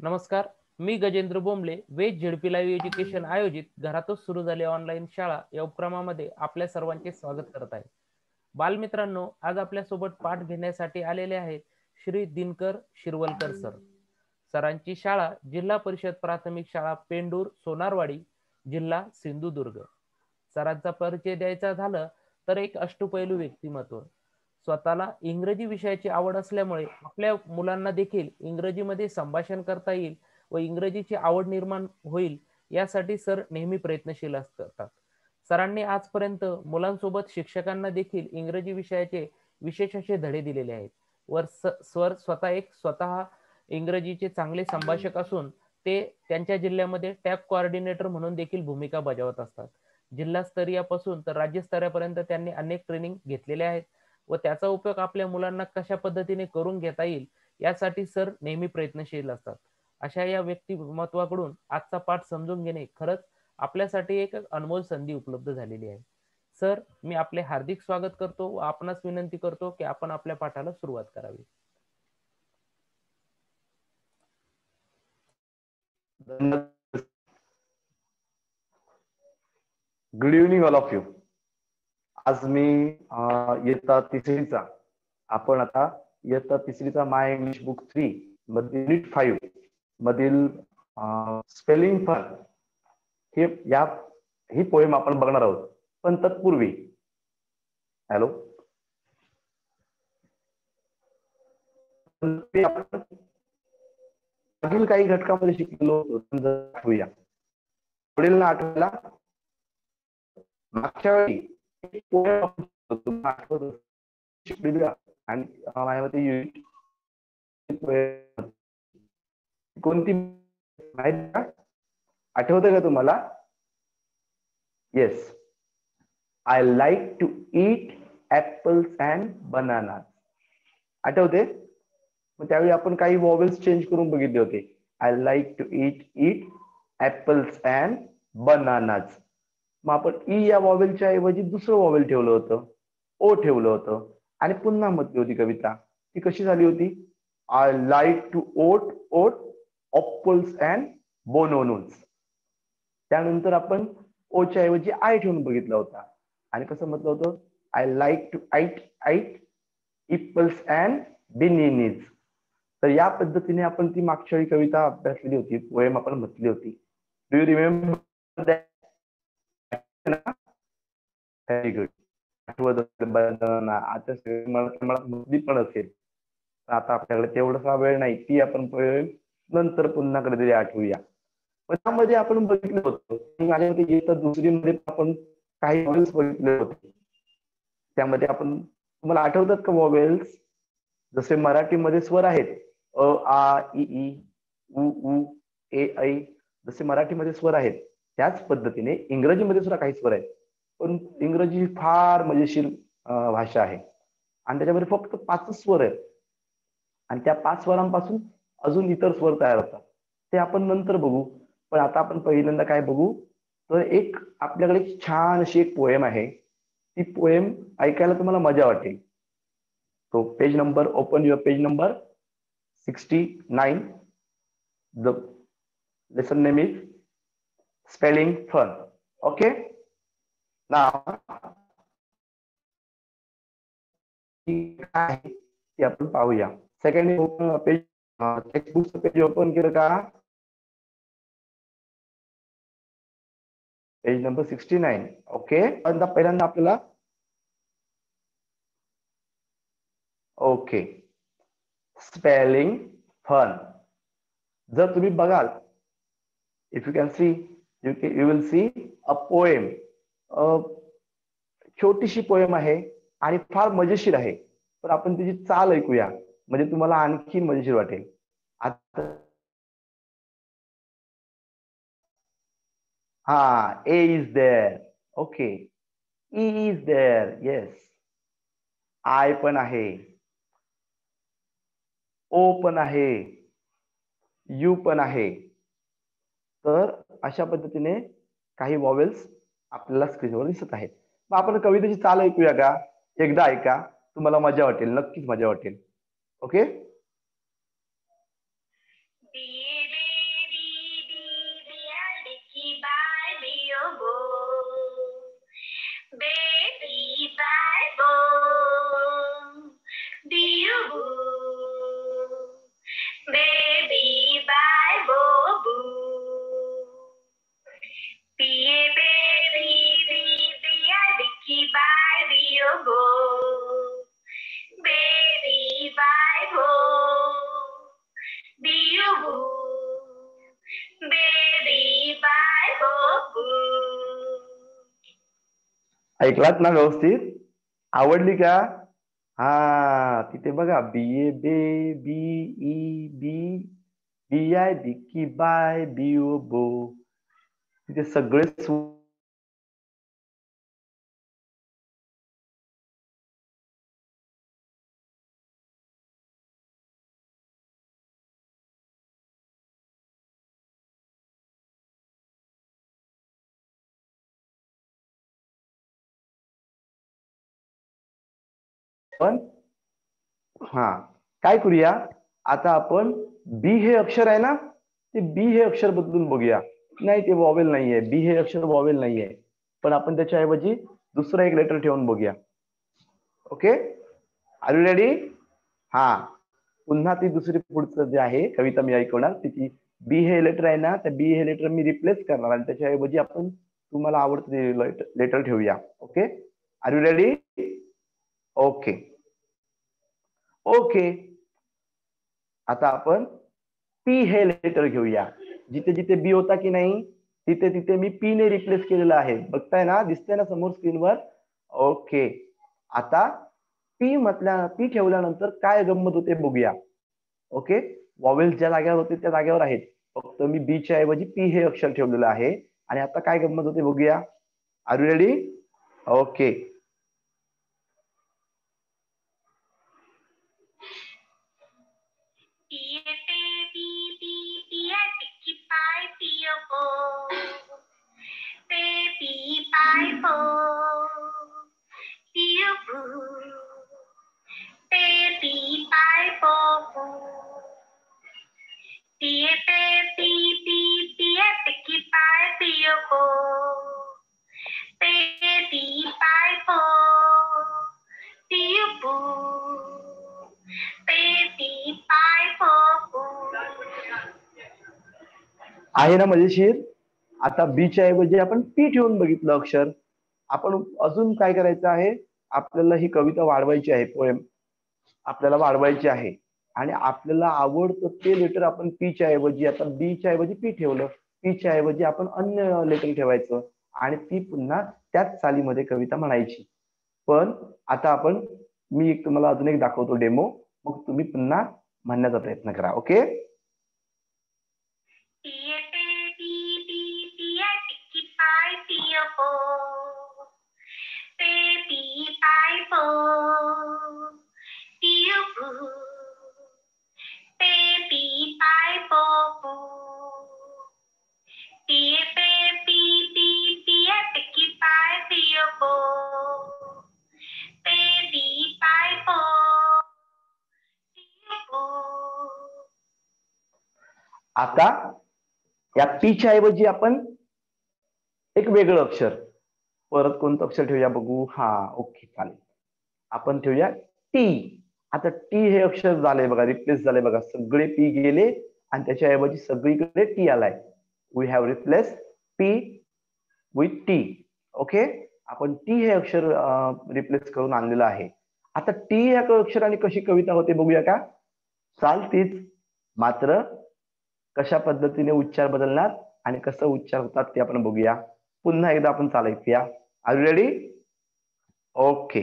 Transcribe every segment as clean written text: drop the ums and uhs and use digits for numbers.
नमस्कार, मी गजेंद्र बोंबले. वेद ZP live education आयोजित घरातच सुरू झाली ऑनलाईन शाळा या उपक्रमामध्ये आपल्या सर्वांचे स्वागत करत आहे. बालमित्रांनो, आज आपल्यासोबत पाठ घेण्यासाठी आलेले आहेत श्री दिनकर शिरवलकर सर. सरांची शाळा जिल्हा परिषद प्राथमिक शाळा पेंडूर सोनारवाडी, जिल्हा सिंधुदुर्ग. सरांचा परिचय द्यायचा झालं तर एक अष्टपैलू व्यक्तिमत्व. स्वतःला इंग्रजी विषयाची आवड असल्यामुळे आपल्या मुलांना देखील इंग्रजीमध्ये संभाषण करता येईल व इंग्रजीची आवड निर्माण होईल यासाठी सर नेहमी प्रयत्नशील असतात. सरांनी आजपर्यंत मुलांसोबत शिक्षकांना देखील इंग्रजी विषयाचे विशेष असे धडे दिलेले आहेत व सर स्वतः इंग्रजीचे चांगले संभाषक असून ते त्यांच्या जिल्ह्यामध्ये टॅब कोऑर्डिनेटर म्हणून देखील भूमिका बजावत असतात. जिल्हास्तरीयापासून तर राज्यस्तरापर्यंत त्यांनी अनेक ट्रेनिंग घेतलेले आहेत व त्याचा उपयोग आपल्या मुलांना कशा पद्धतीने करून घेता येईल यासाठी सर नेहमी प्रयत्नशील असतात. अशा या व्यक्तिमत्वाकडून आजचा पाठ समजून घेणे खरंच आपल्यासाठी एक अनमोल संधी उपलब्ध झालेली आहे. सर, मी आपले हार्दिक स्वागत करतो व आपणास विनंती करतो की आपण आपल्या पाठाला सुरुवात करावी. Good evening all of you. आज मी इयत्ता तिसरीचा माय इंग्लिश बुक 3 मधील युनिट 5 मधील स्पेलिंग फन ही पोएम आपण बघणार आहोत. पण तत्पूर्वी हॅलो आपण मागील काही घटकामध्ये शिकलेलो आठवूया. पुढील ना आठवायला मागच्या वेळी आणि कोणती माहिती का? आठवतं का तुम्हाला? Yes, I like to eat apples and bananas. आठवते? मग त्यावेळी आपण काही वॉवेल्स चेंज करून बघितले होते. I like to eat apples and bananas. मग आपण ई या वॉवेलच्या ऐवजी दुसरं वॉवेल ठेवलं होतं, ओ ठेवलं होतं आणि पुन्हा म्हटली होती कविता. ती कशी झाली होती? I like to oat apples and bananas. त्यानंतर आपण ओच्या ऐवजी आय ठेवून बघितला होता आणि कसं म्हटलं होतं? I like to ite apples and bananas. तर या पद्धतीने आपण ती मागच्या वेळी कविता अभ्यासलेली होती, पोएम आपण म्हटली होती. Do you remember that? Very good. आठवत आता मला मुद्दी पण असेल. आता आपल्याकडे तेवढासा वेळ नाही, ती आपण नंतर पुन्हा कधीतरी आठवूया. पण त्यामध्ये आपण बघितलं होतं दुसरी मध्ये आपण काही वॉवेल्स बघितले होते. त्यामध्ये आपण तुम्हाला आठवतात का वॉवेल्स? जसे मराठीमध्ये स्वर आहेत अ आ इ ई उ उ ए ऐ, जसे मराठीमध्ये स्वर आहेत त्याच पद्धतीने इंग्रजीमध्ये सुद्धा काही स्वर आहेत. पण इंग्रजी फार मजेशीर भाषा आहे आणि त्याच्यामध्ये फक्त 5 स्वर आहेत आणि त्या 5 स्वरांपासून अजून इतर स्वर तयार होतात. ते आपण नंतर बघू. पण आता आपण पहिल्यांदा काय बघू तर एक आपल्याकडे छान अशी एक पोएम आहे. ती पोएम ऐकायला तुम्हाला मजा वाटेल. तो page number, open your page number 69. The lesson name is spelling fun. Okay, now काय ते आपण पाहूया. सेकंड पेज, टेक्स्टबुकचं पेज ओपन केलं का? Page number 69. ओके, पहिल्यांदा आपल्याला ओके स्पेलिंग फन जर तुम्ही बघाल, if you can see, you will see a poem. छोटीशी पोएम आहे आणि फार मजेशीर आहे. पण आपण तिची चाल ऐकूया म्हणजे तुम्हाला आणखी मजेशीर वाटेल. आता हा, A is there. Okay, E is there. Yes, I पण आहे, ओ पण आहे, यू पण आहे. तर अशा पद्धतीने काही वॉवेल्स आपल्याला स्क्रीनवर दिसत आहेत. मग आपण कवितेची चाल ऐकूया का? एकदा ऐका, तुम्हाला मजा वाटेल, नक्कीच मजा वाटेल. ओके. ऐकलात ना व्यवस्थित? आवडली का? हा, तिथे बघा B A bay, B E bee, B I बिकी बाय, बी ओ बो. तिथे सगळे पण हा, काय करूया आता आपण, बी हे अक्षर आहे ना, ते बी हे अक्षर बदलून बघूया. नाही, ते वॉवेल नाहीये, बी हे अक्षर वॉवेल नाहीये, पण आपण त्याच्याऐवजी दुसरा एक लेटर ठेवून बघूया. Okay, are you ready? हा, पुन्हा ती दुसरी पुढचं जे आहे कविता मी ऐकवणार, तिची बी हे लेटर आहे ना, त्या बी हे लेटर मी रिप्लेस करणार आणि त्याच्याऐवजी आपण तुम्हाला आवडते लेटर ठेवूया. Okay, are you ready? Okay okay, आता आपण पी हे लेटर घेऊया. जिथे जिथे बी होता की नाही, तिथे तिथे मी पी ने रिप्लेस केलेलं आहे. बघताय ना, दिसतंय ना समोर स्क्रीनवर? ओके, आता पी ठेवल्यानंतर काय गंमत होते बघूया. ओके, वॉवेल्स ज्या जागेवर होते त्या जागेवर आहेत, फक्त मी बी च्या ऐवजी पी हे अक्षर ठेवलेलं आहे. आणि आता काय गंमत होते बघूया. R you ready? ओके, आहे ना मजेशीर? आता बी च्या ऐवजी आपण पी ठेवून बघितलं अक्षर. आपण अजून काय करायचं आहे, आपल्याला ही कविता वाढवायची आहे, पोएम आपल्याला वाढवायची आहे. आणि आपल्याला आवडतं ते लेटर आपण पी च्या ऐवजी, आता बी च्या ऐवजी पी ठेवलं, पी च्या ऐवजी आपण अन्य लेटर ठेवायचं आणि ती पुन्हा त्याच चालीमध्ये कविता म्हणायची. पण आता आपण, मी एक तुम्हाला अजून एक दाखवतो डेमो, मग तुम्ही पुन्हा म्हणण्याचा प्रयत्न करा. ओके, आता या पी च्या ऐवजी आपण एक वेगळं अक्षर, परत कोणतं अक्षर ठेवूया बघू. हा, ओके, चालेल, आपण ठेवूया टी. आता टी हे अक्षर झाले बघा, रिप्लेस झाले बघा, सगळे पी गेले आणि त्याच्या ऐवजी सगळीकडे टी आलाय. We have replace P with T. Okay, आपण टी हे अक्षर रिप्लेस करून आणलेलं आहे. आता टी या अक्षराने कशी कविता होते बघूया का? चालतीच, मात्र कशा पद्धतीने उच्चार बदलणार आणि कसं उच्चार होतात ते आपण बघूया. पुन्हा एकदा आपण चालायचूया. Are you ready? ओके,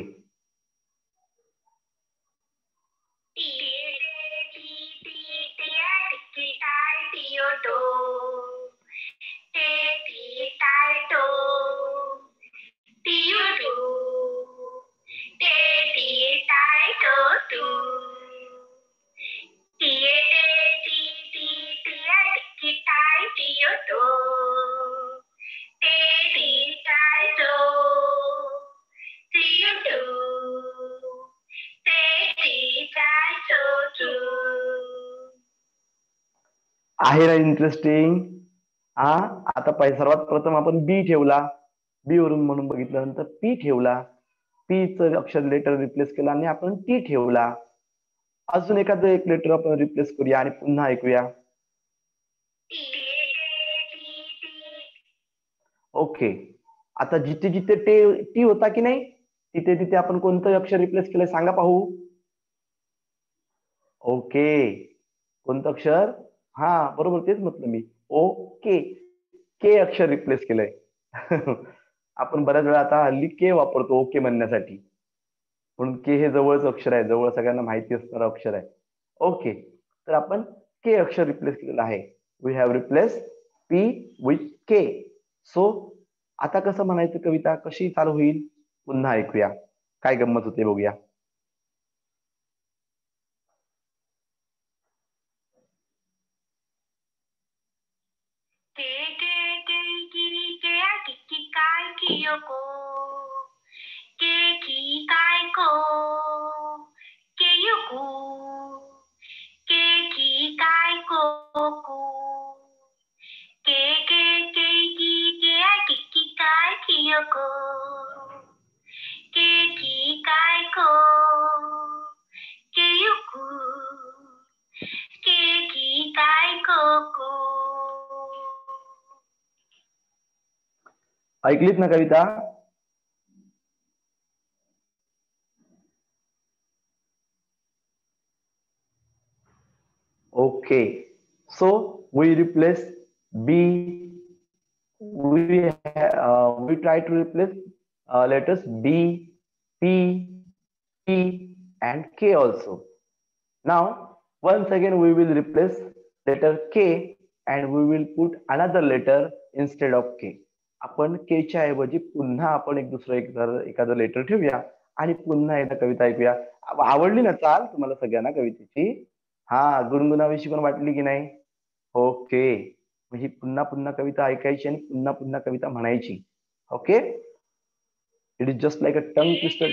आहे ना इंटरेस्टिंग? हा, आता सर्वात प्रथम आपण बी ठेवला, बी वरून म्हणून बघितल्यानंतर पी ठेवला, पी च अक्षर लेटर रिप्लेस केला आणि आपण टी ठेवला. अजून एखादं एक लेटर आपण रिप्लेस करूया आणि पुन्हा ऐकूया. ओके, आता जिथे जिथे टी होता की नाही, तिथे तिथे आपण कोणतं अक्षर रिप्लेस केलंय सांगा पाहू. ओके, कोणतं अक्षर? हा, बरोबर, तेच म्हटलं मी. ओके, के अक्षर रिप्लेस केलंय. आपण बऱ्याच वेळा आता हल्ली के वापरतो ओके म्हणण्यासाठी, म्हणून के हे जवळच अक्षर आहे, जवळ सगळ्यांना माहिती असणारं अक्षर आहे. ओके, तर आपण के अक्षर रिप्लेस केलेलं आहे. We have replace P with K. So आता कसं म्हणायचं कविता कशी चालू होईल पुन्हा ऐकूया, काय गंमत होते बघूया. ऐकलीत ना कविता? Okay, so we replace B, we try to replace letters B, P, T and K also. Now once again we will replace letter K and we will put another letter instead of K. आपण K च्या ऐवजी पुन्हा आपण एखादं letter ठेवूया आणि पुन्हा एकदा कविता ऐकूया. आवडली ना चाल तुम्हाला सगळ्यांना कवितेची? हा, गुणगुणाविषयी पण वाटली की नाही? ओके, म्हणजे पुन्हा पुन्हा कविता ऐकायची आणि पुन्हा पुन्हा कविता म्हणायची. Okay, it is just like a tongue twister.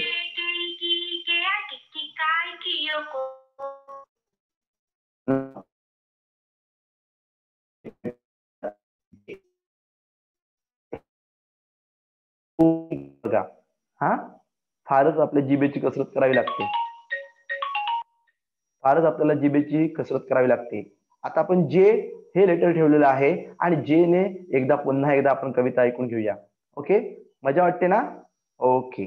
बघा, हा फारच आपल्या जिभेची कसरत करावी लागते, फारच आपल्याला जिभेची कसरत करावी लागते. आता आपण जे हे लेटर ठेवलेलं आहे आणि जे ने एकदा पुन्हा एकदा आपण कविता ऐकून घेऊया. ओके, मजा वाटते ना? Okay.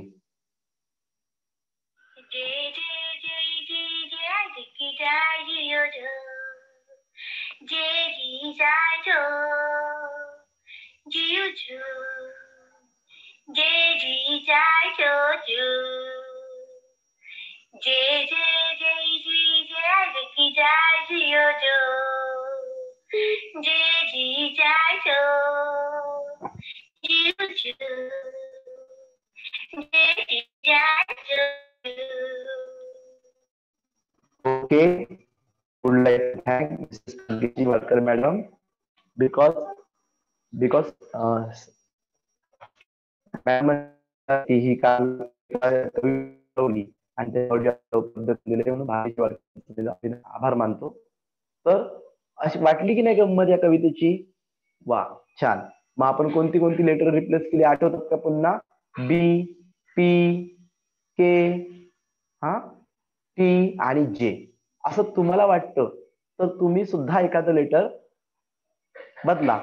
Okay, would like to thank Mrs. Kagiti Walker madam because ma'am ही काल कविता आणि त्या आभार मानतो. तर अशी वाटली की नाही गंमत या कवितेची? वा, छान. मग आपण कोणती कोणती लेटर रिप्लेस केली आठवतात का पुन्हा? बी, पी, के, हा, टी आणि जे. असं तुम्हाला वाटतं तर तुम्ही सुद्धा एखादं लेटर बदला.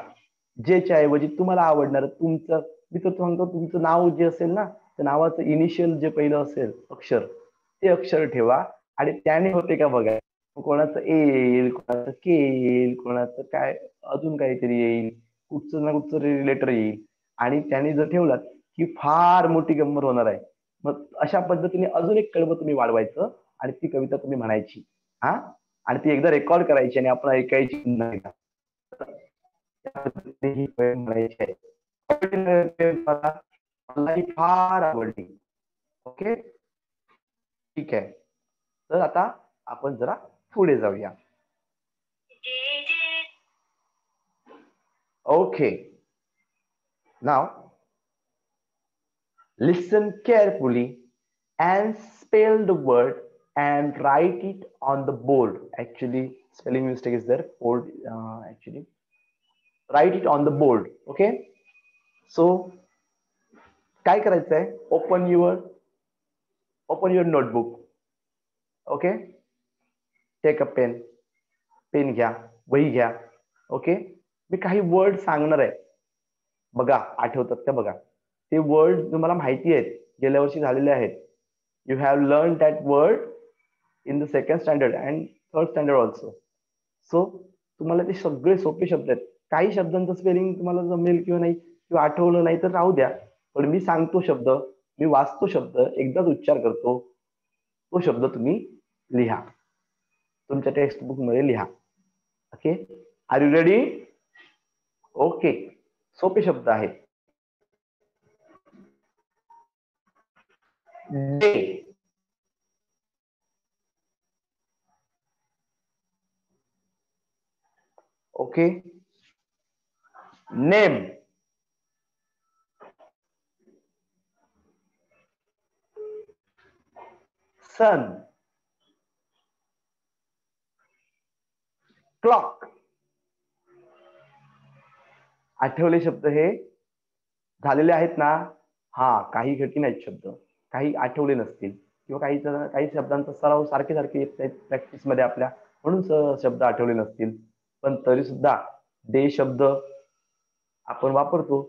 जे च्या ऐवजी तुम्हाला आवडणार तुमचं, मी तर सांगतो तुमचं नाव जे असेल ना, त्या नावाचं इनिशियल जे पहिलं असेल अक्षर, ते अक्षर ठेवा आणि त्याने होते का बघा. कोणाचं ए येईल, कोणाचं के येईल, कोणाचं काय अजून काहीतरी येईल, कुठचं ना कुठचं लेटर येईल आणि त्याने जर ठेवलात की फार मोठी गंमत होणार आहे. मग अशा पद्धतीने अजून एक कळवं तुम्ही वाढवायचं आणि ती कविता तुम्ही म्हणायची. हा, आणि ती एकदा रेकॉर्ड करायची आणि आपण ऐकायची पुन्हा एकदा. म्हणायची आहे, मलाही फार आवडली. ओके, ठीक आहे. तर आता आपण जरा पुढे जाऊया. Okay, now listen carefully and spell the word and write it on the board. Actually spelling mistake is there. Board, actually write it on the board. Okay, so काय करायचं आहे? open your notebook. Okay, take a pen, pen घ्या, वही घ्या. Okay, मी काही word सांगणार आहे, बघा आठवतात का बघा. ते वर्ड तुम्हाला माहिती आहेत, गेल्या वर्षी झालेले आहेत. You have learn that word in the second standard and third standard also. So तुम्हाला ते सगळे सोपे शब्द आहेत. काही शब्दांचं स्पेलिंग तुम्हाला जमेल किंवा नाही किंवा आठवलं नाही तर राहू द्या, पण मी सांगतो शब्द, मी वाचतो शब्द, एकदाच उच्चार करतो, तो शब्द तुम्ही लिहा, तुमच्या टेक्स्ट बुक मध्ये लिहा. Okay, are you ready? Okay, सोपे शब्द आहेत. Day, okay. Name, sun, clock. आठवले शब्द हे झालेले आहेत ना? हा, काही कठीण आहेत शब्द, काही आठवले नसतील किंवा काही शब्दांचा सराव सारखे सारखे येत नाहीत प्रॅक्टिस मध्ये आपल्या, म्हणून शब्द आठवले नसतील. पण तरी सुद्धा डे शब्द आपण वापरतो.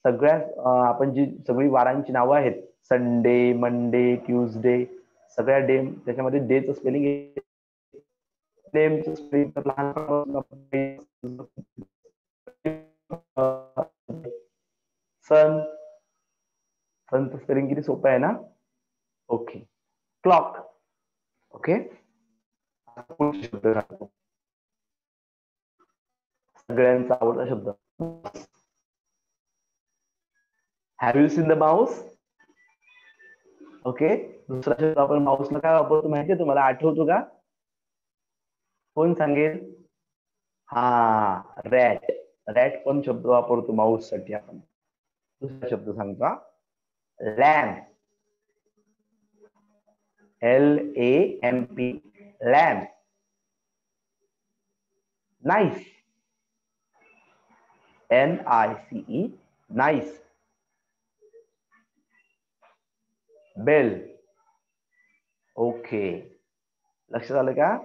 आपण जी सगळी वारांची नावं आहेत, संडे, मंडे, ट्यूजडे, सगळ्या डे त्याच्यामध्ये डेचं स्पेलिंग आहे. नेमचं स्पेलिंग तर सनचं स्पेलिंग किती सोपं आहे ना? ओके. Clock, okay. सगळ्यांचा आवडता शब्द, have you seen the Mouse? Okay. दुसरा शब्द आपण माऊसला काय वापरतो माहितीये तुम्हाला? आठवतो का? कोण सांगेल? हा, रॅट. रॅट पण शब्द वापरतो माऊस साठी आपण. दुसरा शब्द सांगता, lamp, LAMP, lamp. Nice, NICE, nice. Bell, okay. लक्षात आलं का?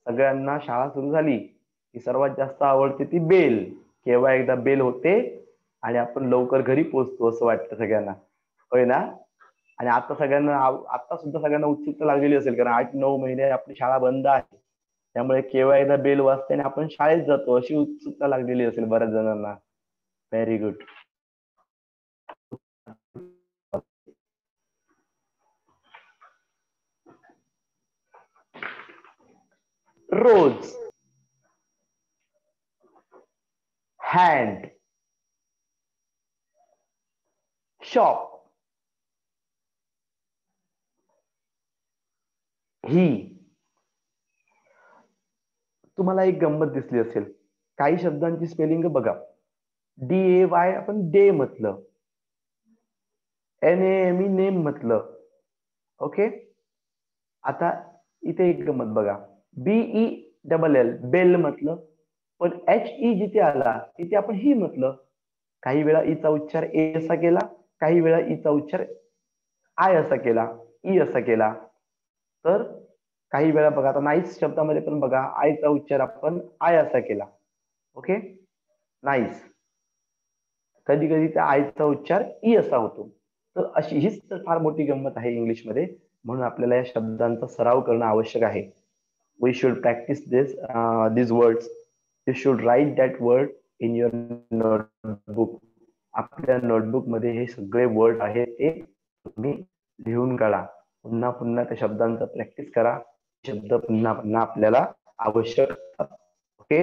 सगळ्यांना शाळा सुरू झाली की सर्वात जास्त आवडते ती बेल. केव्हा एकदा बेल होते आणि आपण लवकर घरी पोहोचतो असं वाटतं सगळ्यांना, होय ना? आणि आता सुद्धा सगळ्यांना उत्सुकता लागलेली असेल, कारण 8-9 महिने आपली शाळा बंद आहे. त्यामुळे केव्हा एकदा बेल वाजते आणि आपण शाळेत जातो अशी उत्सुकता लागलेली असेल बऱ्याच जणांना. Very good. Rose, hand, shop, ही. तुम्हाला एक गंमत दिसली असेल, काही शब्दांची स्पेलिंग बघा. DAY आपण डे म्हटलं, NAME नेम म्हटलं. ओके. आता इथे एक गंमत बघा, BELL बेल म्हटलं, पण HE जिथे आला तिथे आपण ही म्हटलं. काही वेळा ईचा उच्चार ए असा केला, काही वेळा ईचा उच्चार आय असा केला, ई असा केला. तर काही वेळा बघा, आता नाईस शब्दामध्ये पण बघा, आयचा उच्चार आपण आय असा केला. Okay, nice. कधी कधी त्या आयचा उच्चार ई असा होतो. तर अशी हीच तर फार मोठी गंमत आहे इंग्लिशमध्ये, म्हणून आपल्याला या शब्दांचा सराव करणं आवश्यक आहे. We should practise these words. You should write that word in your notebook. आपल्या नोटबुक मध्ये हे सगळे वर्ड आहेत ते तुम्ही लिहून काढा. पुन्हा पुन्हा त्या शब्दांचा प्रॅक्टिस करा. शब्द पुन्हा पुन्हा आपल्याला आवश्यक असतात. ओके.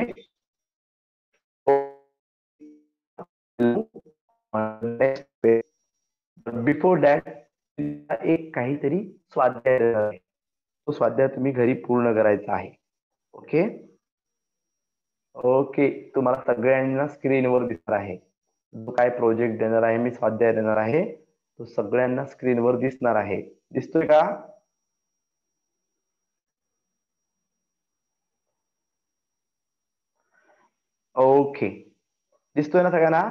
बिफोर दॅट एक काहीतरी स्वाध्याय आहे, तो स्वाध्याय तुम्ही घरी पूर्ण करायचा आहे. ओके. ओके, तुम्हाला सगळ्यांना स्क्रीनवर दिसणार आहे. जो काय प्रोजेक्ट देणार आहे मी, स्वाध्याय देणार आहे, तो सगळ्यांना स्क्रीनवर दिसणार आहे. दिसतोय का? ओके, दिसतोय ना सगळ्यांना?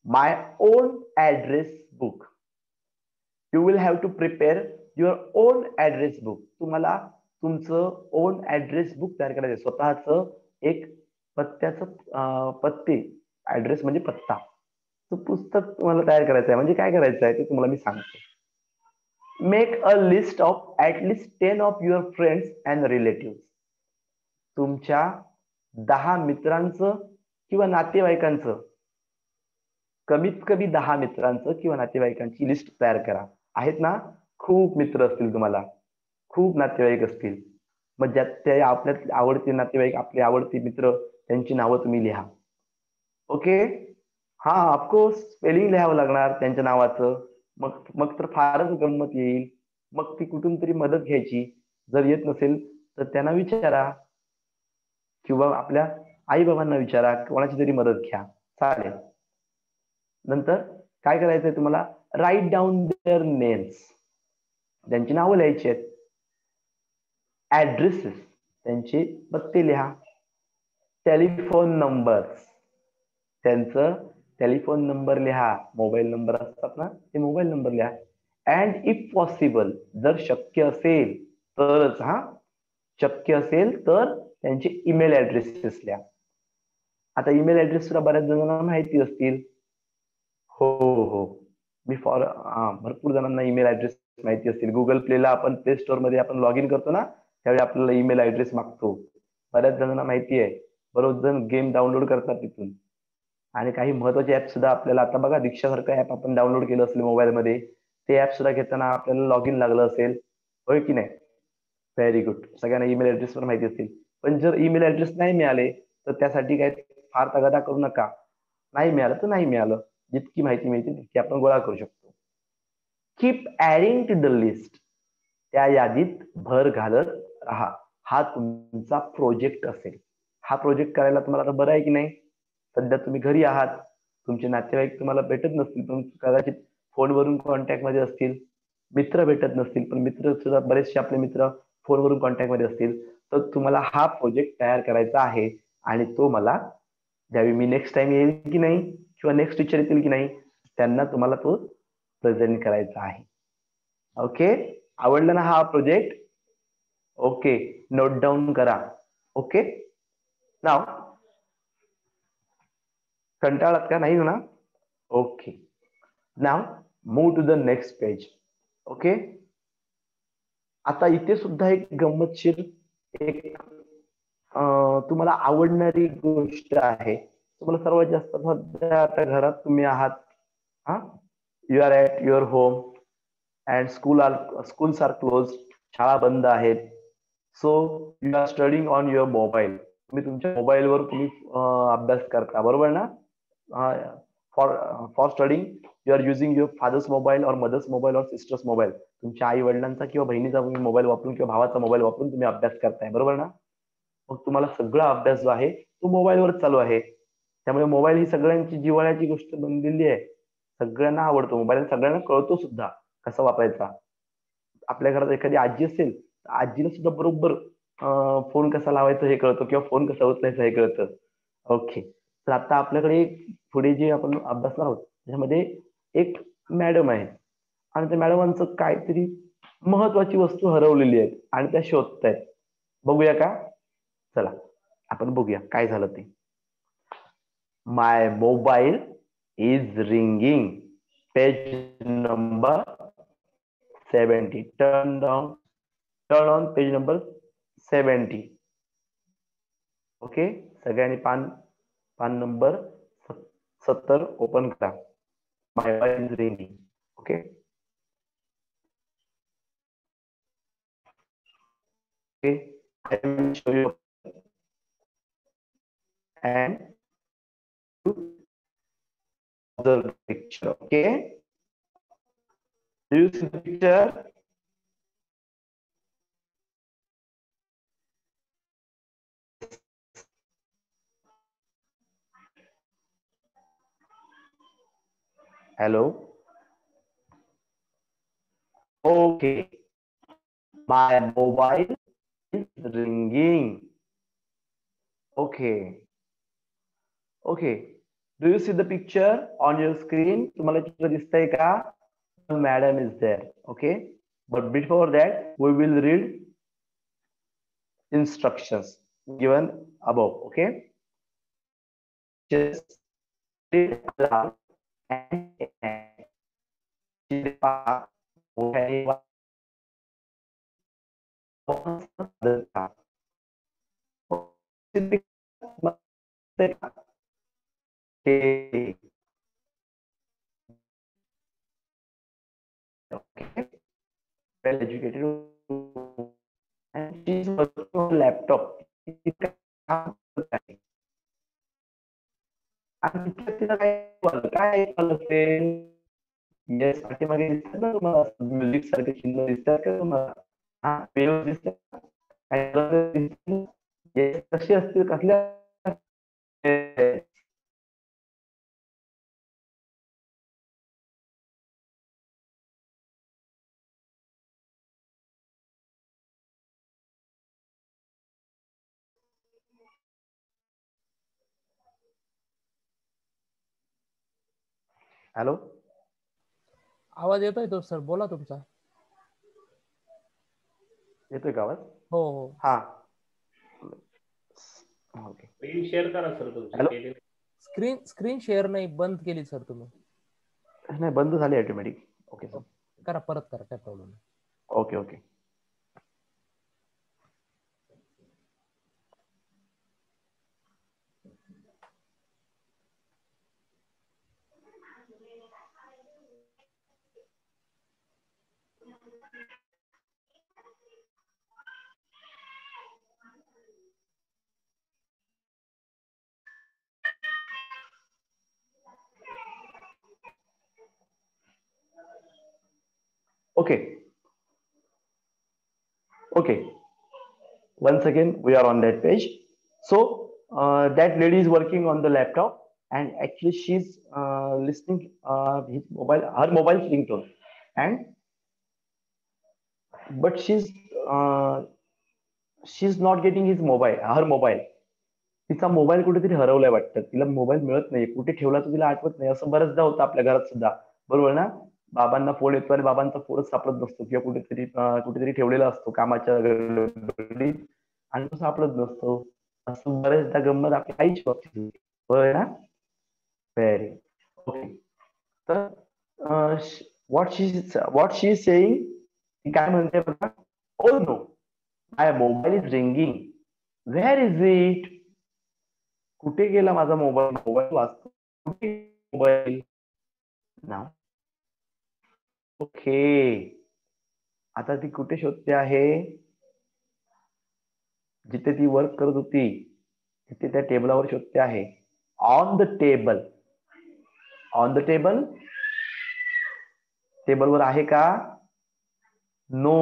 My own address book. You will have to prepare your own address book. तुम्हाला तुमचं ओन ऍड्रेस बुक तयार करायचं, स्वतःच एक पत्त्याचं पत्ते, ऍड्रेस म्हणजे पत्ता, तो पुस्तक तुम्हाला तयार करायचं आहे. म्हणजे काय करायचं आहे ते तुम्हाला मी सांगतो. Make a list of at least 10 of your friends and relative. तुमच्या 10 मित्रांचं किंवा नातेवाईकांचं कमीत कमी 10 मित्रांचं किंवा नातेवाईकांची लिस्ट तयार करा. आहेत ना? खूप मित्र असतील तुम्हाला, खूप नातेवाईक असतील. मग ज्यात ते आपल्या आवडते नातेवाईक, आपले आवडते मित्र, त्यांची नावं तुम्ही लिहा. ओके. हा, ऑफकोर्स स्पेलिंग लिहावं लागणार त्यांच्या नावाचं. मग मग तर फारच गंमत येईल. मग ती कुठून तरी मदत घ्यायची. जर येत नसेल तर त्यांना विचारा किंवा आपल्या आई बाबांना विचारा, कोणाची तरी मदत घ्या, चालेल. नंतर काय करायचंय तुम्हाला? राईट डाऊन देअर नेम्स, त्यांची नावं लिहायची आहेत. ऍड्रेसेस, त्यांचे पत्ते लिहा. टेलिफोन नंबर्स, त्यांचं टेलिफोन नंबर लिहा. मोबाईल नंबर असतात ना, ते मोबाईल नंबर लिहा. अँड इफ पॉसिबल, जर शक्य असेल तरच, हा, शक्य असेल तर त्यांचे ईमेल ऍड्रेसेस लिहा. आता ईमेल ऍड्रेस सुद्धा बऱ्याच जणांना माहिती असतील. हो हो, मी भरपूर जणांना ईमेल ऍड्रेस माहिती असतील. गुगल प्लेला आपण प्ले स्टोअर मध्ये आपण लॉग इन करतो ना, त्यावेळी आपल्याला ईमेल ऍड्रेस मागतो. बऱ्याच जणांना माहिती आहे. बरोच जण गेम डाउनलोड करतात तिथून. आणि काही महत्वाचे ऍप सुद्धा आपल्याला, आता बघा दीक्षासारखं ऍप आपण डाउनलोड केलं असेल मोबाईलमध्ये, ते ऍप सुद्धा घेताना आपल्याला लॉग इन लागलं असेल, होय की नाही? Very good. सगळ्यांना ईमेल ऍड्रेस पण माहिती असतील. पण जर ईमेल ऍड्रेस नाही मिळाले तर त्यासाठी काय फार तगादा करू नका. नाही मिळालं तर नाही मिळालं, जितकी माहिती मिळते तितकी आपण गोळा करू शकतो. Keep adding to the list, त्या यादीत भर घालत राहा. हा तुमचा प्रोजेक्ट असेल. हा प्रोजेक्ट करायला तुम्हाला आता बरं आहे की नाही? सध्या तुम्ही घरी आहात, तुमचे नातेवाईक तुम्हाला भेटत नसतील, पण कदाचित फोनवरून कॉन्टॅक्ट मध्ये असतील. मित्र भेटत नसतील, पण मित्र सुद्धा बरेचसे आपले मित्र फोनवरून कॉन्टॅक्ट मध्ये असतील. तर तुम्हाला हा प्रोजेक्ट तयार करायचा आहे आणि तो मला ज्यावेळी मी नेक्स्ट टाइम येईल की नाही किंवा नेक्स्ट टीचर येतील की नाही, त्यांना तुम्हाला तो प्रेझेंट करायचा आहे. ओके, आवडला ना हा प्रोजेक्ट? ओके, नोट डाऊन करा. ओके, नाव कंटाळात का? नाही ना? Okay, now move to the next page. Okay, आता इथे सुद्धा एक गंमतशीर, एक तुम्हाला आवडणारी गोष्ट आहे. तुम्हाला सर्वात जास्त सध्या आता घरात तुम्ही आहात, हा, you are at your home and schools are close, शाळा बंद आहेत. So you are studying on your mobile. तुम्ही तुमच्या मोबाईलवर तुम्ही अभ्यास करता, बरोबर ना? For for studying you are using your father's mobile और मदर्स मोबाईल और सिस्टर्स मोबाईल. तुमच्या आई वडिलांचा किंवा बहिणीचा मोबाईल वापरून किंवा भावाचा मोबाईल वापरून तुम्ही अभ्यास करताय, बरोबर ना? मग तुम्हाला सगळा अभ्यास जो आहे तो मोबाईलवर चालू आहे. त्यामुळे मोबाईल ही सगळ्यांची जिव्हाळ्याची गोष्ट बनलेली आहे. सगळ्यांना आवडतो मोबाईल, सगळ्यांना कळतो सुद्धा कसा वापरायचा. आपल्या घरात एखादी आजी असेल, आजीला सुद्धा बरोबर फोन कसा लावायचा हे कळतं किंवा फोन कसा उचलायचा हे कळतं. ओके, तर आता आपल्याकडे पुढे जे आपण अभ्यासणार आहोत त्याच्यामध्ये एक मॅडम आहे आणि त्या मॅडमांचं काहीतरी महत्वाची वस्तू हरवलेली आहे आणि त्या शोधतायत. बघूया का? चला आपण बघूया काय झालं ते. My mobile is ringing, page number 70. Turn on page number 70. Okay, सगळ्यांनी पान पान नंबर 70 ओपन करा. My mobile is ringing. Okay, I will show you and to observe the picture. Okay, do you see the picture? Hello. Okay, my mobile is ringing. Okay, okay, do you see the picture on your screen? तुम्हाला चित्र दिसतंय का? Madam is there. Okay, but before that we will read instructions given above. Okay, just read aloud and well educated and she is working on laptop. आणि तिला काय असेल? Yes, पाठीमागे दिसतात ना तुम्हाला म्युझिक सारखे चिन्ह दिसतात का तुम्हाला? हा, वेव्ह दिसतात. कशी असतील, कसल्या? हॅलो, आवाज येतोय तो सर, बोला तुमचा. येतोय का आवाज? हो हो. हा, ओके. स्क्रीन शेअर करा सर तुमची. हॅलो, स्क्रीन शेअर नाही, बंद केली सर तुम्ही. नाही, बंद झाली ऑटोमॅटिक. ओके सर, करा, परत करा, काय प्रॉब्लेम नाही. Okay okay. Okay. Okay. Once again, we are on that page. So that lady is working on the laptop, and actually she's listening her mobile ringtone, and but she's not getting her mobile. तिचा mobile कुठेतरी हरवलाय वाटतं. तिला mobile मिळत नाही, कुठे ठेवला तर तिला आठवत नाही. असं बऱ्याचदा होतं आपल्या घरात सुद्धा, बरोबर ना? बाबांना फोन येतो आणि बाबांचा फोनच सापडत नसतो, किंवा कुठेतरी ठेवलेला असतो कामाच्या गडबडीत आणि तो सापडत नसतो. असं बऱ्याचदा गंमत आपल्या आईची बाबतीत होती, बरोबर ना? Very okay. तर व्हॉट शी इज सेइंग, ती काय म्हणते बघा. Oh no, my mobile is ringing. Where is it? कुठे गेला माझा मोबाईल? मोबाईल वाजतो, कुठे मोबाईल ना? ओके, आता ती कुठे शोधते आहे? जिथे ती वर्क करत होती तिथे त्या टेबलावर शोधते आहे. On the table. On the table, टेबलवर आहे का? नो.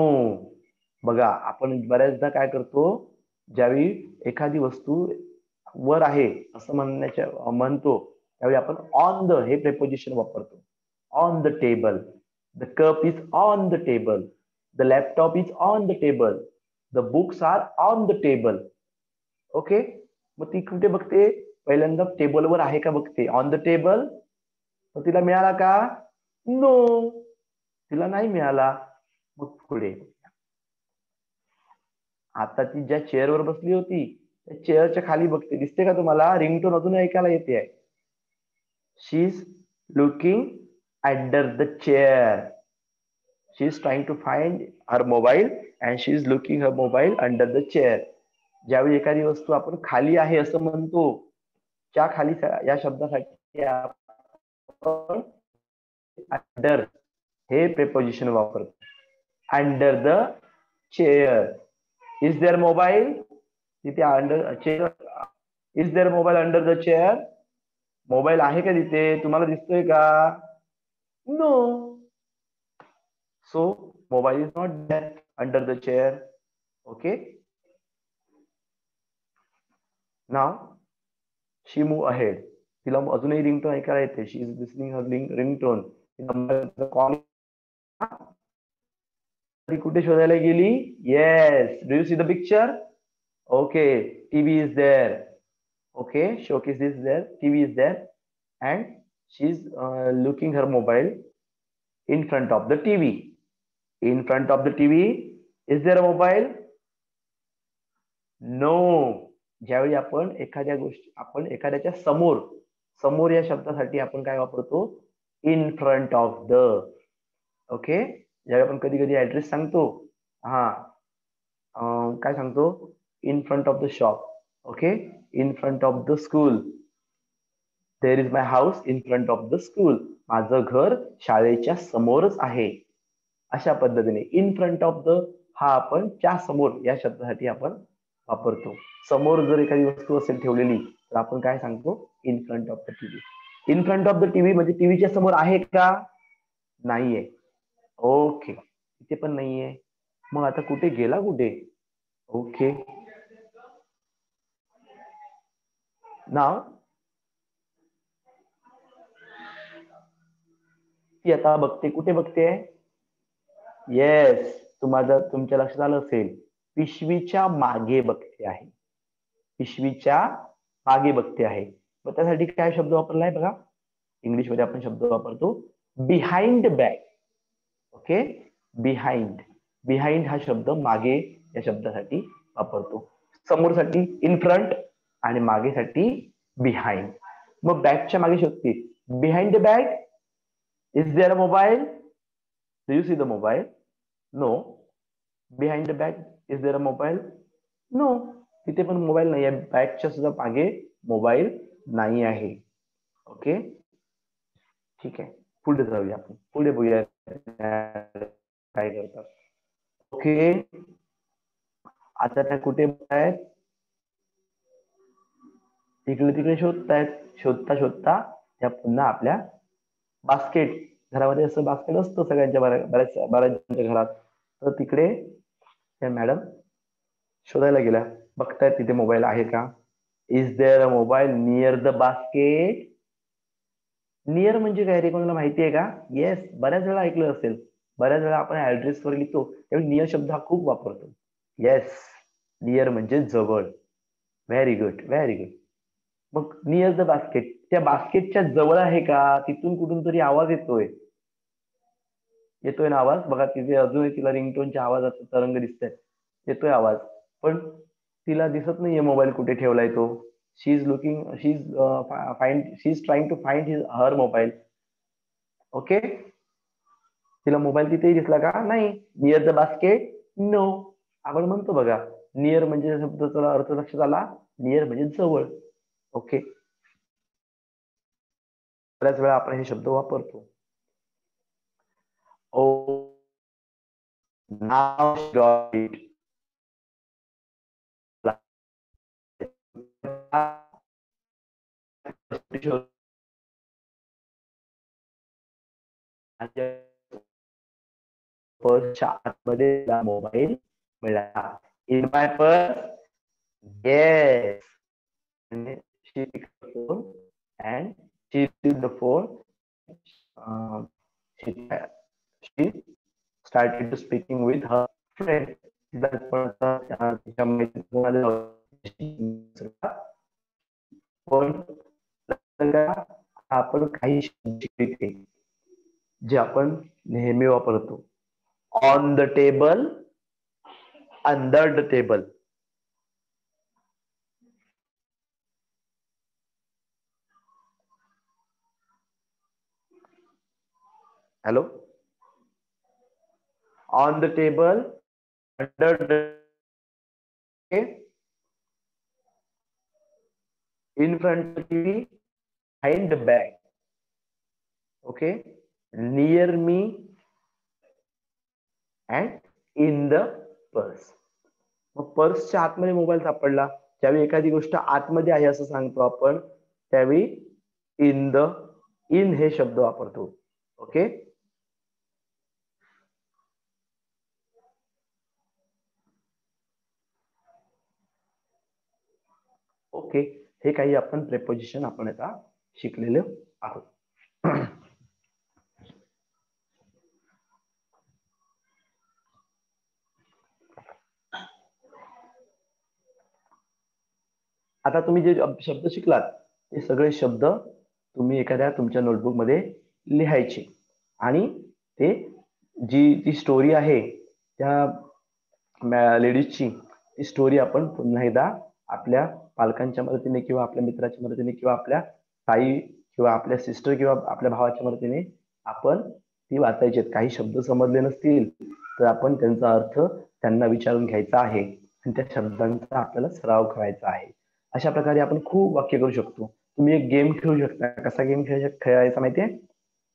बघा, आपण बऱ्याचदा काय करतो, ज्यावेळी एखादी वस्तू वर आहे असं म्हणतो, त्यावेळी आपण ऑन द हे प्रेपोजिशन वापरतो. On the table. The cup is on the table. The laptop is on the table. The books are on the table. Okay, मग ती कुठे बघते? पहिल्यांदा टेबलवर आहे का बघते. On the table. मग तिला मिळाला का? नो, तिला नाही मिळाला. मग पुढे आता ती ज्या चेअरवर बसली होती त्या चेअरच्या खाली बघते. दिसते का तुम्हाला? रिंगटोन अजून ऐकायला येते आहे. She is looking under the chair. She is trying to find her mobile and she is looking her mobile under the chair. ज्यावेळी एखादी वस्तू आपण खाली आहे असं म्हणतो, त्या खाली या शब्दासाठी आपण अंडर हे प्रेपोजिशन वापरतो. Under the chair. Is there mobile? तिथे under chair. Is there mobile under the chair? Mobile आहे का तिथे? तुम्हाला दिसतोय का? No. So mobile is not there under the chair. Okay, now she move ahead. तिला अजूनही रिंगटोन ऐकायला येते. She is listening her ringtone. ती कुठे शोधायला गेली? Yes, do you see the picture? Okay, TV is there. Okay, showcase is there, TV is there, and she's looking her mobile in front of the TV. In front of the TV, is there a mobile? No. ज्यावेळी आपण एखाद्याच्या समोर या शब्दासाठी आपण काय वापरतो? In front of the. Okay, ज्यावेळी आपण कधी कधी ऍड्रेस सांगतो, काय सांगतो? In front of the shop. Okay, in front of the school. There is my house in front of the school. माझं घर शाळेच्या समोरच आहे. अशा पद्धतीने इन फ्रंट ऑफ द हा आपण च्या समोर या शब्दासाठी आपण वापरतो. समोर जर एखादी वस्तू असेल ठेवलेली तर आपण काय सांगतो? In front of the TV. In front of the TV म्हणजे टीव्हीच्या समोर आहे का? नाहीये. ओके, इथे पण नाहीये. मग आता कुठे गेला? कुठे? ओके, नाव ती आता बघते. कुठे बघते? येस, तुमच्या लक्षात आलं असेल, पिशवीच्या मागे बघते आहे. पिशवीच्या मागे बघते आहे. मग त्यासाठी काय शब्द वापरलाय बघा? इंग्लिश मध्ये आपण शब्द वापरतो behind bag. Okay, behind. Behind हा शब्द मागे या शब्दासाठी वापरतो. समोरसाठी इन फ्रंट आणि मागेसाठी बिहाइंड. मग बॅगच्या मागे शोधते. Behind the bag is there a mobile? Do you see the mobile? No. Behind the bag is there a mobile? No. तिथे पण मोबाईल नाही आहे. बॅगच्या सुद्धा मागे मोबाईल नाही आहे. ओके, ठीक आहे. पुढे जाऊया आपण. पुढे बघूया काय करतात. ओके, आता त्या कुठे आहेत? इकडे तिकडे शोधतायत. शोधता शोधता त्या पुन्हा आपल्या बास्केट, घरामध्ये असं बास्केट असतं सगळ्यांच्या बऱ्याच घरात, तर तिकडे त्या मॅडम शोधायला गेल्या. बघतायत तिथे मोबाईल आहे का? Is there a mobile near the basket? Near म्हणजे काय रे, कोणाला माहिती आहे का? येस, बऱ्याच वेळा ऐकलं असेल. बऱ्याच वेळा आपण ऍड्रेस वर लिहितो त्यावेळी नियर शब्द हा खूप वापरतो. येस, नियर म्हणजे जवळ. Very good, very good. मग नियर द बास्केट, त्या बास्केटच्या जवळ आहे का? तिथून कुठून तरी आवाज येतोय. येतोय ना आवाज? बघा तिथे अजूनही तिला रिंगटोनच्या आवाजाचा तरंग दिसतोय. येतोय आवाज, पण तिला दिसत नाहीये मोबाईल कुठे ठेवलाय तो. She is looking, she is trying to find her mobile. Okay, तिला मोबाईल तिथेही दिसला का? नाही. Near the basket? नो. आपण म्हणतो बघा, नियर म्हणजे शब्दाचा अर्थ लक्षात आला. नियर म्हणजे जवळ. ओके, बऱ्याच वेळा आपण हे शब्द वापरतो. ओ, नाव गॉट इट. पर्सच्या आतमध्ये मोबाईल मिळाला. In my purse? Yes. She picked the phone and she received the phone. She started to speaking with her friend. पण आपण काही शब्द जे आपण नेहमी वापरतो. On the table, under the table. Hello, on the table, under the, in front of TV, behind the bag. Okay, near me and in the purse. मग पर्सच्या आतमध्ये मोबाईल सापडला. ज्यावेळी एखादी गोष्ट आतमध्ये आहे असं सांगतो आपण, त्यावेळी इन हे शब्द वापरतो. ओके, ओके, हे काही आपण प्रेपोजिशन आपण आता शिकलेले आहोत. आता तुम्ही जे शब्द शिकलात ते सगळे शब्द तुम्ही एखाद्या तुमच्या नोटबुक मध्ये लिहायचे आणि ते जी स्टोरी आहे त्या लेडीजची, ती स्टोरी आपण पुन्हा एकदा आपल्या पालकांच्या मदतीने किंवा आपल्या मित्राच्या मदतीने किंवा आपल्या ताई किंवा आपल्या सिस्टर किंवा आपल्या भावाच्या मदतीने आपण ती वाचायची. काही शब्द समजले नसतील तर आपण त्यांचा अर्थ त्यांना विचारून घ्यायचा आहे आणि त्या शब्दांचा आपल्याला सराव करायचा आहे. अशा प्रकारे आपण खूप वाक्य करू शकतो. तुम्ही एक गेम खेळू शकता. कसा गेम खेळायचा माहितीये?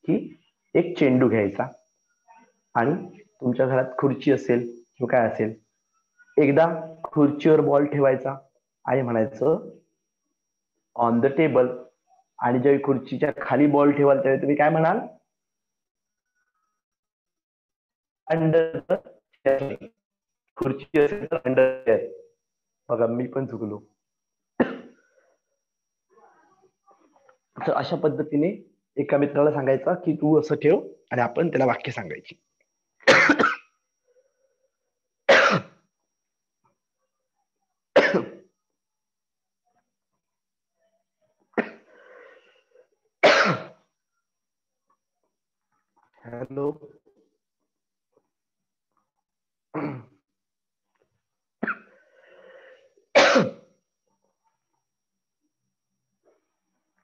की एक चेंडू घ्यायचा आणि तुमच्या घरात खुर्ची असेल किंवा काय असेल, एकदा खुर्चीवर बॉल ठेवायचा आणि म्हणायचं ऑन द टेबल, आणि ज्यावेळी खुर्चीच्या खाली बॉल ठेवाल त्यावेळी तुम्ही काय म्हणाल, अंडर द चेअर. खुर्ची असेल तर अंडर चेअर. बघा मी पण चुकलो. तर अशा पद्धतीने एका मित्राला सांगायचा की तू असं ठेव, आणि आपण त्याला वाक्य सांगायची. Hello.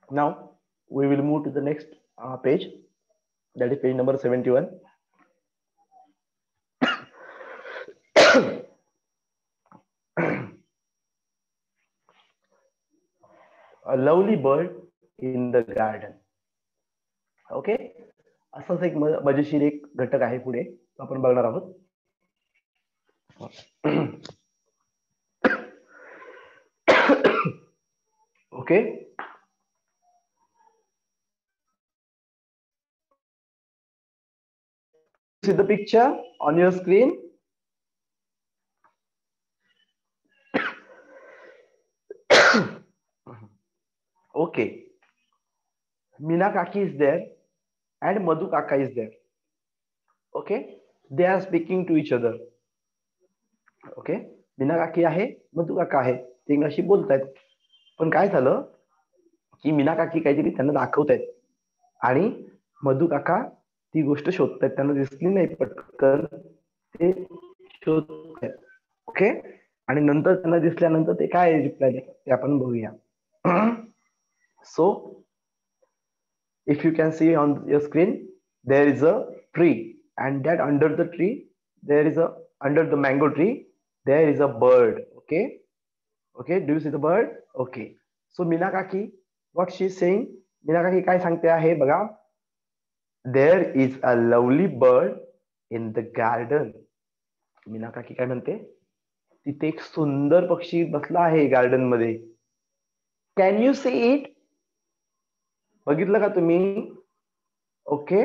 Now we will move to the next page, that is page number 71. A lovely bird in the garden. Okay, असाच एक मजेशीर एक घटक आहे पुढे, तो आपण बघणार आहोत. Okay, see the picture on your screen. Okay, Meena Kaki is there and Madhu Kaka is there. Okay, they are speaking to each other. Okay, Meena काकी आहे, मधु काका आहे, ते इंग्लिश बोलतायत. पण काय झालं की मीना काकी काहीतरी त्यांना दाखवतायत आणि मधु काका ती गोष्ट शोधतायत, त्यांना दिसली नाही पटकन, ते शोधतायत. ओके, आणि नंतर त्यांना दिसल्यानंतर ते काय रिप्लाय देतात ते आपण बघूया. So if you can see on your screen, there is a tree, and that under the tree there is a, under the mango tree there is a bird. Okay, okay, do you see the bird? Okay, so Meena Kaki, what she is saying, Meena Kaki काय सांगते आहे बघा, there is a lovely bird in the garden. Meena काकी काय म्हणते, तिथे एक सुंदर पक्षी बसला आहे गार्डन मध्ये. कॅन यू सी इट, बघितलं का तुम्ही? ओके,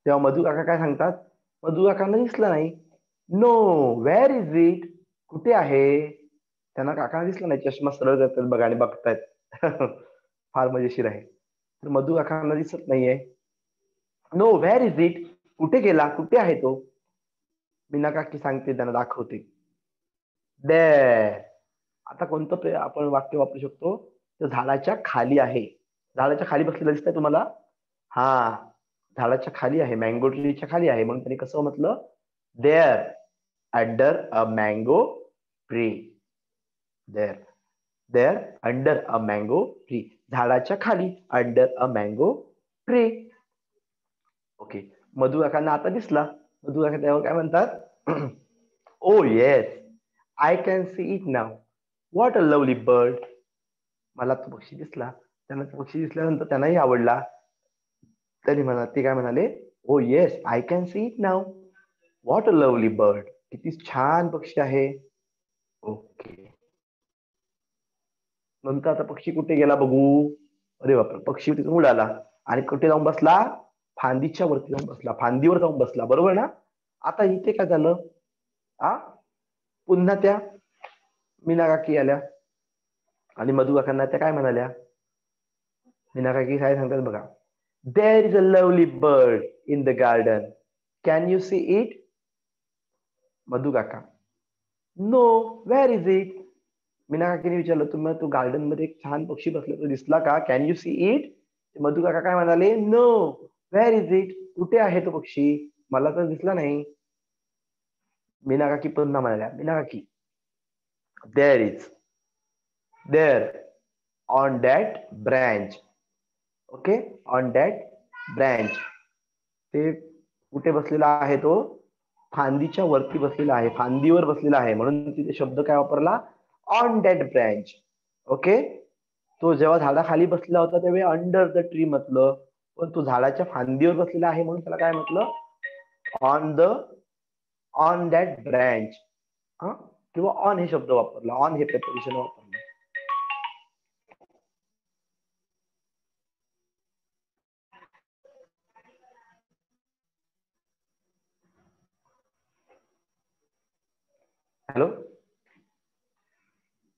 तेव्हा मधु काका काय सांगतात, मधु काकांना दिसलं नाही. नो, वेअर इज इट, कुठे आहे? त्यांना काकांना दिसलं नाही, चष्मा सरळ करतात बघा आणि बघतायत. फार मजेशीर आहे. तर मधु काकांना दिसत नाहीये. नो, वेअर इज इट, कुठे गेला, कुठे आहे तो? मीना काकी सांगते, त्यांना दाखवते. देअर. आता कोणतं आपण वाक्य वापरू शकतो, तर झाडाच्या खाली आहे. झाडाच्या खाली बसलेला दिसतंय तुम्हाला? हा, झाडाच्या खाली आहे, मँगो ट्रीच्या खाली आहे, म्हणून त्यांनी कसं म्हटलं, there under a mango tree. There, there under a mango tree, झाडाच्या खाली, under a mango tree. Okay, Madhu काकांना आता दिसला. मधु काका तेव्हा काय म्हणतात, oh yes, I can see it now, what a lovely bird. मला तो पक्षी दिसला. त्यांना तो पक्षी दिसल्यानंतर त्यांनाही आवडला. तरी म्हणा, ते काय म्हणाले, oh yes, I can see it now, what a lovely bird, किती छान पक्षी आहे. ओके, नंतर आता पक्षी कुठे गेला बघू. अरे बापरे, पक्षी तिथून उडाला आणि कुठे जाऊन बसला, फांदीच्या वरती जाऊन बसला, फांदीवर जाऊन बसला, बरोबर ना? आता इथे काय झालं, पुन्हा त्या मीना काकी आल्या आणि मधु काकांना त्या काय म्हणाल्या, मीना काकी काय सांगतात बघा, there is a lovely bird in the garden, can you see it. Madhu काका, no, where is it. Meena काकीने विचारलं, तुम्हाला तो गार्डन मध्ये एक छान पक्षी बसला, तो दिसला का, can you see it. Madhu काका काय म्हणाले, नो, वेअर इज इट, कुठे आहे तो पक्षी, मला तर दिसला नाही. मीना काकी पुन्हा म्हणाल्या, मीना काकी, there is, there on that branch. Okay, on that branch, ते कुठे बसलेला आहे, तो फांदीच्या वरती बसलेला आहे, फांदीवर बसलेला आहे, म्हणून तिथे शब्द काय वापरला, ऑन दॅट ब्रँच. ओके, तो जेव्हा झाडाखाली बसलेला होता त्यावेळी अंडर द ट्री म्हटलं, पण तो झाडाच्या फांदीवर बसलेला आहे म्हणून त्याला काय म्हटलं, ऑन दॅट ब्रँच. किंवा ऑन हे शब्द वापरला, ऑन हे प्रेपोजिशन वापरलं. हॅलो,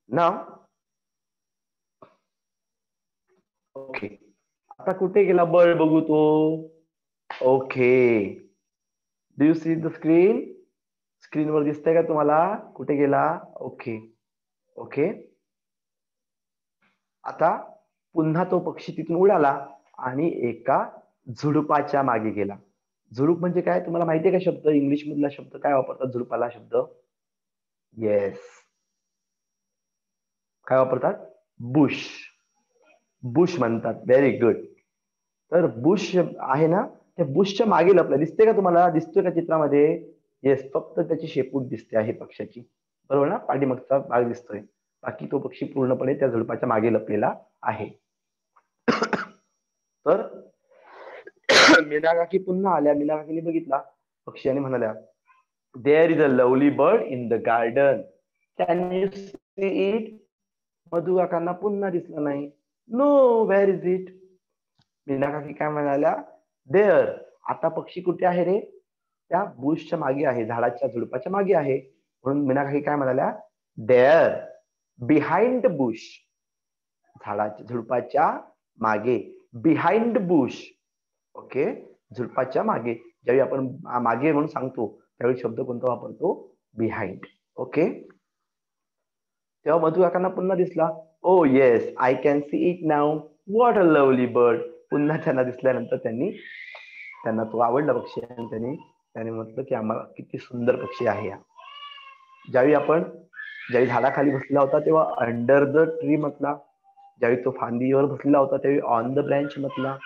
नाव ओके. आता कुठे गेला बर्ड बघू तो. Okay, do you see the screen? स्क्रीनवर दिसतंय का तुम्हाला? कुठे गेला? Okay okay. आता पुन्हा तो पक्षी तिथून उडाला आणि एका झुडुपाच्या मागे गेला. झुडूप म्हणजे काय तुम्हाला माहितीये का शब्द? इंग्लिश मधला शब्द काय वापरतात झुडुपाला शब्द? येस, काय वापरतात? बुश. बुश म्हणतात. Very good. तर बुश आहे ना, त्या बुशच्या मागे लपलं. दिसते का तुम्हाला? दिसतोय का चित्रामध्ये? येस, फक्त त्याची शेपूट दिसते आहे पक्षाची, बरोबर ना? पाठीमागचा भाग दिसतोय, बाकी तो पक्षी पूर्णपणे त्या झुडपाच्या मागे लपलेला आहे. तर मीनाकाकी पुन्हा आल्या. मीनाकाकीने बघितला पक्षी आणि म्हणाल्या, there is a lovely bird in the garden, can you see it? Madhu काकांना पुन्हा दिसलं नाही. No, where is it? मीनाकाकी काय म्हणाल्या, देअर. आता पक्षी कुठे आहे रे? त्या बुशच्या मागे आहे, झाडाच्या झुडपाच्या मागे आहे. म्हणून मीनाकाकी काय म्हणाल्या, देअर बिहाइंड द बुश. झाडाच्या झुडपाच्या मागे, बिहाइंड बुश. ओके, झुडपाच्या मागे. ज्यावेळी आपण मागे म्हणून सांगतो त्यावेळी शब्द कोणता वापरतो? बिहाइंड. ओके. तेव्हा मधु काकांना पुन्हा दिसला. Oh yes, I can see it now. What a lovely bird. पुन्हा त्यांना दिसल्यानंतर त्यांना तो आवडला पक्षी आणि त्याने म्हटलं की आम्हाला किती सुंदर पक्षी आहे हा. ज्यावेळी झाडाखाली बसलेला होता तेव्हा अंडर द ट्री म्हटला. ज्यावेळी तो फांदीवर बसलेला होता त्यावेळी ऑन द ब्रँच म्हटला.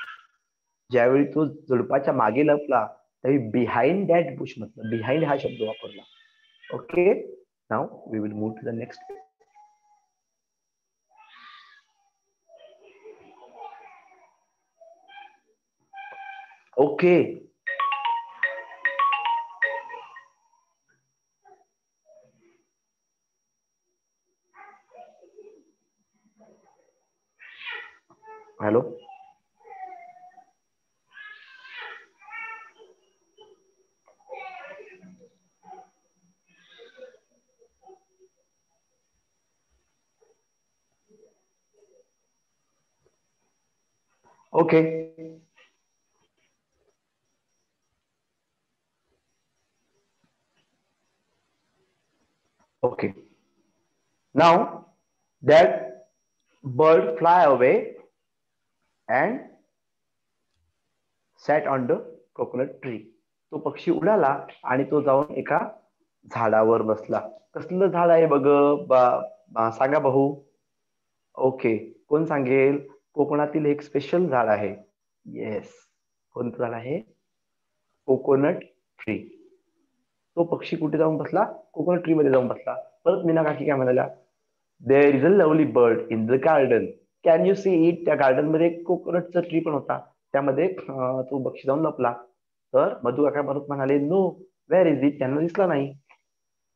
ज्यावेळी तो झुडपाच्या मागे लपला त्यावेळी बिहाइंड दॅट बुश म्हटलं. बिहाइंड हा शब्द वापरला. Okay, now we will move to the next. Okay, hello, okay. Okay. Now that bird fly away and sat on the coconut tree. तो पक्षी उडाला आणि तो जाऊन एका झाडावर बसला. कसलं झाड आहे बघ? सांगा भाऊ. ओके, कोण सांगेल? कोकणातील एक स्पेशल झाड आहे. येस, कोणतं झाड आहे? Coconut tree. तो पक्षी कुठे जाऊन बसला? कोकोनट ट्री मध्ये जाऊन बसला. परत मीनाकाकी काय म्हणाल्या, there is a lovely bird in the garden, can you see it? त्या गार्डन मध्ये कोकोनटचा ट्री पण होता, त्यामध्ये तो पक्षी जाऊन लपला. तर मधु काका परत म्हणाले, नो, वेअर इज इट? त्यांना दिसला नाही.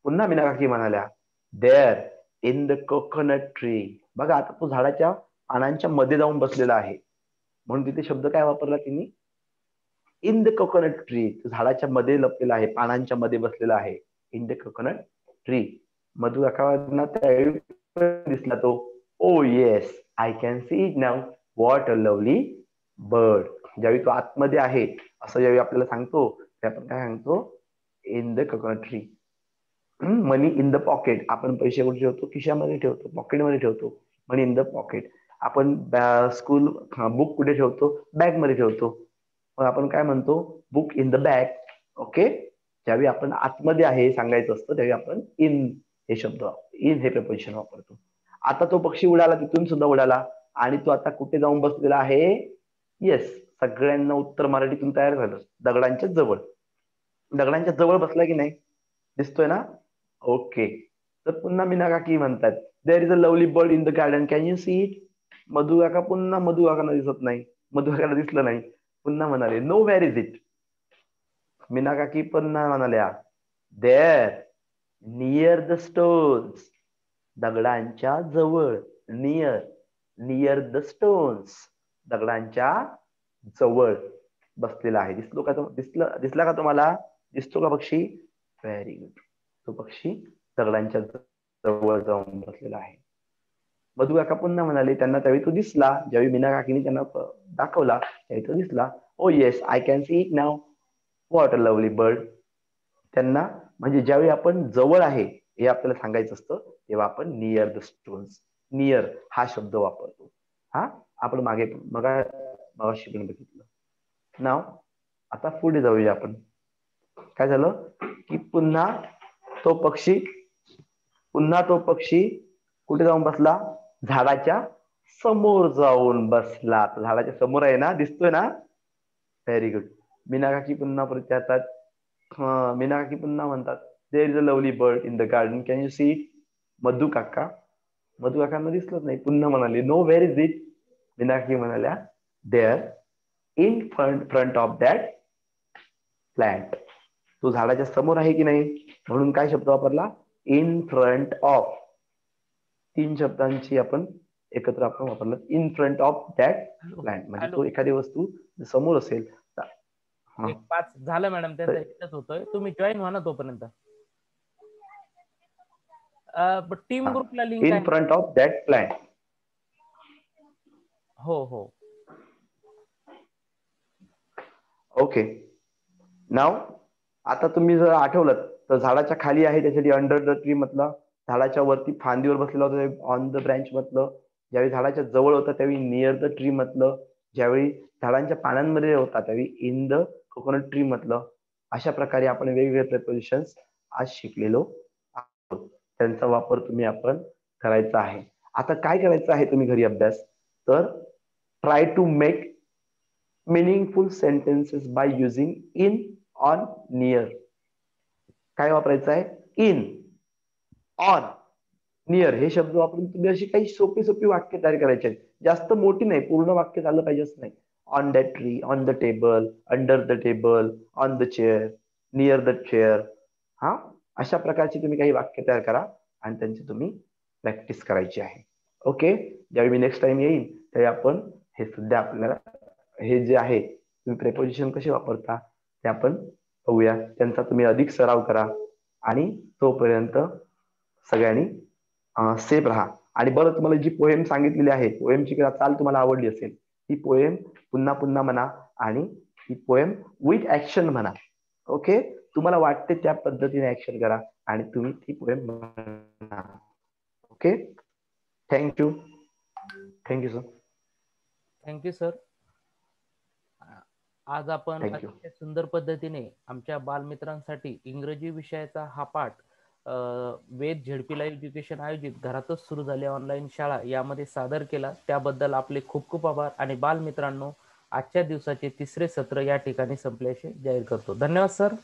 पुन्हा मीनाकाकी म्हणाल्या, there in the coconut tree. बघा, आता तो झाडाच्या पानांच्या मध्ये जाऊन बसलेला आहे, म्हणून तिथे शब्द काय वापरला तिने? In the coconut tree. झाडाच्या मध्ये लपलेला आहे, पानांच्या मध्ये बसलेला आहे. In the coconut tree. Madhu काकांना त्यावेळी दिसला तो. Oh yes, I can see it now. What a lovely bird. ज्यावेळी तो आतमध्ये आहे असं ज्यावेळी आपल्याला सांगतो ते आपण काय सांगतो? In the coconut tree. Money in the pocket. आपण पैसे कुठे ठेवतो? खिशामध्ये ठेवतो, पॉकेटमध्ये ठेवतो. Money in the pocket. आपण स्कूल बुक कुठे ठेवतो? बॅग मध्ये ठेवतो. मग आपण काय म्हणतो? Book in the bag. Okay. ज्यावेळी आपण आतमध्ये आहे सांगायचं असतं त्यावेळी आपण इन हे शब्द, इन हे प्रपोजिशन वापरतो. आता तो पक्षी उडाला, तिथून सुद्धा उडाला आणि तो आता कुठे जाऊन बसलेला आहे? येस, सगळ्यांना उत्तर मराठीतून तयार झालं. दगडांच्या जवळ. दगडांच्या जवळ बसला की नाही? दिसतोय ना? ओके. तर पुन्हा मीनाकाकी म्हणतात, there is a lovely bird in the garden, can you see it? Madhu काकांना दिसत नाही. मधु काकांना दिसलं नाही. पुन्हा म्हणाले, no, where is it? Meena काकी पुन्हा म्हणाल्या देअर नियर द स्टोन्स, दगडांच्या जवळ. नियर द स्टोन्स, दगडांच्या जवळ बसलेला आहे. दिसला का तुम्हाला? दिसतो का पक्षी? Very good. तो पक्षी दगडांच्या जवळ जाऊन बसलेला आहे. मधु काका पुन्हा म्हणाले त्यांना त्यावेळी तो दिसला. ज्यावेळी मीना काकीने त्यांना दाखवला त्यावेळी तो दिसला. Oh yes, I can see it now. What a lovely bird. त्यांना म्हणजे ज्यावेळी आपण जवळ आहे हे आपल्याला सांगायचं असतं तेव्हा आपण नियर द स्टोन्स, नियर हा शब्द वापरतो. हा आपण मगाशी पण बघितलं. नाव आता पुढे जाऊया आपण. काय झालं की पुन्हा तो पक्षी कुठे जाऊन बसला? झाडाच्या समोर जाऊन बसला. झाडाच्या समोर आहे ना, दिसतोय ना? Very good. मीना काकी पुन्हा म्हणतात there is a lovely bird in the garden, can you see it? Madhu काकांना दिसलंच नाही. पुन्हा म्हणाले no, where is it? Meena काकी म्हणाल्या there in front of that plant. तो झाडाच्या समोर आहे की नाही म्हणून काय शब्द वापरला? In front of. 3 शब्दांची आपण एकत्र वापरलं. In front of that plant म्हणजे तो एखादी वस्तू समोर असेल. 5 झालं मॅडम, त्यांचा एकच होतोय. तुम्ही जॉईन व्हा ना तोपर्यंत. टीम ग्रुपला लिंक आहे. In front of that plant. हो. ओके. नाव आता तुम्ही जर आठवलं तर झाडाच्या खाली आहे त्यासाठी अंडर द ट्री म्हटलं. झाडाच्या वरती फांदीवर बसलेला होता ऑन द ब्रँच म्हटलं. ज्यावेळी झाडाच्या जवळ होता त्यावेळी नियर द ट्री म्हटलं. ज्यावेळी झाडांच्या पानांमध्ये होता त्यावेळी इन द कोकोनट ट्री म्हटलं. अशा प्रकारे आपण वेगवेगळे प्रिपोजिशन्स आज शिकलेलो आहोत. त्यांचा वापर आपण करायचा आहे. आता काय करायचं आहे तुम्ही घरी अभ्यास? तर try to make meaningful sentences by using in, on, near. काय वापरायचं आहे? इन, ऑन, नियर हे शब्द वापरून तुम्ही अशी काही सोपी वाक्य तयार करायची आहेत. जास्त मोठी नाही, पूर्ण वाक्य झालं पाहिजे असं नाही. On that tree, on the table, under the table, on the chair, near the chair. हा अशा प्रकारची तुम्ही काही वाक्य तयार करा आणि त्यांची तुम्ही प्रॅक्टिस करायची आहे. ओके. ज्यावेळी मी नेक्स्ट टाइम येईन त्यावेळी आपण हे सध्या आपल्याला हे जे आहे तुम्ही प्रेपोजिशन कसे वापरता ते आपण बघूया. त्यांचा तुम्ही अधिक सराव करा आणि तोपर्यंत सगळ्यांनी सेफ राहा. आणि बरं, तुम्हाला जी पोएम सांगितलेली आहे, पोएमची चाल तुम्हाला आवडली असेल, ती पोएम पुन्हा म्हणा आणि ही पोएम विथ ऍक्शन म्हणा. ओके. तुम्हाला वाटते त्या पद्धतीने ऍक्शन करा आणि तुम्ही ती पोएम म्हणा. Okay. Thank you sir. Thank you sir. आज आपण अतिशय सुंदर पद्धतीने आमच्या बालमित्रांसाठी इंग्रजी विषयाचा हा पाठ वेद झेडपी लाईव्ह एज्युकेशन आयोजित घरातच सुरू झाली ऑनलाईन शाळा यामध्ये सादर केला. त्याबद्दल आपले खूप खूप आभार. आणि बालमित्रांनो, आजच्या दिवसाचे 3रे सत्र या ठिकाणी संपल्याचे जाहीर करतो. धन्यवाद सर.